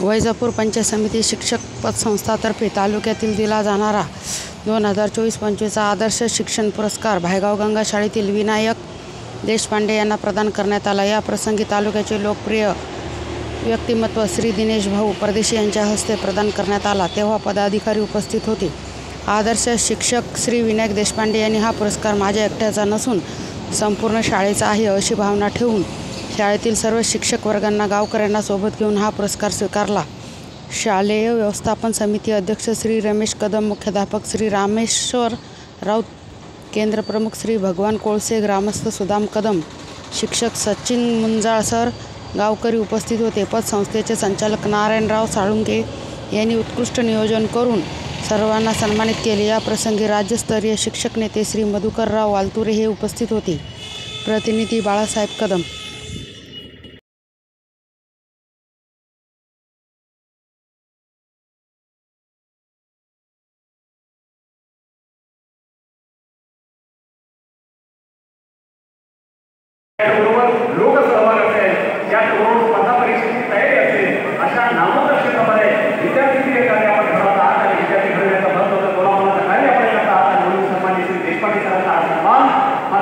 वैजापूर पंचायत समिती शिक्षक पतसंस्थातर्फे तालुक्यातील दिला जाणारा 2024-25 आदर्श शिक्षण पुरस्कार भायगाव गंगा शाळेतील विनायक देशपांडे यांना प्रदान करण्यात आला। या प्रसंगी तालुक्याचे लोकप्रिय व्यक्तिमत्व श्री दिनेश भाऊ परदेशी यांच्या हस्ते प्रदान करण्यात आला, तेव्हा पदाधिकारी उपस्थित होते। आदर्श शिक्षक श्री विनायक देशपांडे यांनी हा पुरस्कार माझ्या एकट्याचा नसून संपूर्ण शाळेचा आहे अशी भावना ठेवून शाळेतील सर्व शिक्षक वर्गांना गावकऱ्यांना सोबत घेऊन हा पुरस्कार स्वीकारला। शालेय व्यवस्थापन समिती अध्यक्ष श्री रमेश कदम, मुख्याध्यापक श्री रामेश्वर राऊत, केंद्र प्रमुख श्री भगवान कोळसे, ग्रामस्थ सुदाम कदम, शिक्षक सचिन मुंजाळ सर, गावकरी उपस्थित होते। पतसंस्थेचे संचालक नारायणराव साळुंके यांनी उत्कृष्ट नियोजन करून सर्वांना सन्मानित केले। या प्रसंगी राज्यस्तरीय शिक्षक नेते श्री मधुकरराव वालतुरे हे उपस्थित होते। प्रतिनिधी बाळासाहेब कदम। लोकसहभाग असेल, याचबरोबर स्पर्धा परीक्षेची तयारी असेल, अशा नामोदर्शकामध्ये विद्यार्थी कार्य आपण घडवत आहात आणि विद्यार्थी घडवण्याचा महत्त्वाचा कोणाकोणाचं कार्य आपण करत आहात आणि म्हणून सन्माननीय श्री देशपांडे सरांचा हा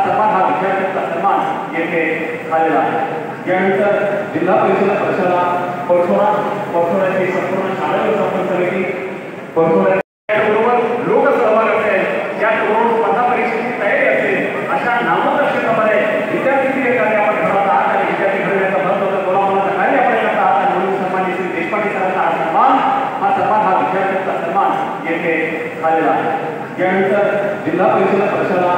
सन्मान हा विद्यार्थ्यांचा सन्मान येथे झालेला आहे। यानंतर जिल्हा परिषद प्रशाला परसोडाची संपूर्ण शाळा व्यवस्थापन समिती परसोडाबरोबर लोकसहभाग असेल, याचबरोबर स्पर्धा परीक्षेची तयारी असेल, अशा नामोदर्शकामध्ये विद्यार्थी कार्य आपण घडवत आहात आणि विद्यार्थी घडवण्याचा महत्त्वाचा कोणाकोणाचं कार्य आपण करत आहात आणि म्हणून सन्माननीय श्री देशपांडे सरांचा हा सन्मान हा विद्यार्थ्यांचा सन्मान येथे झालेला आहे। यानंतर जिल्हा परिषद प्रशाला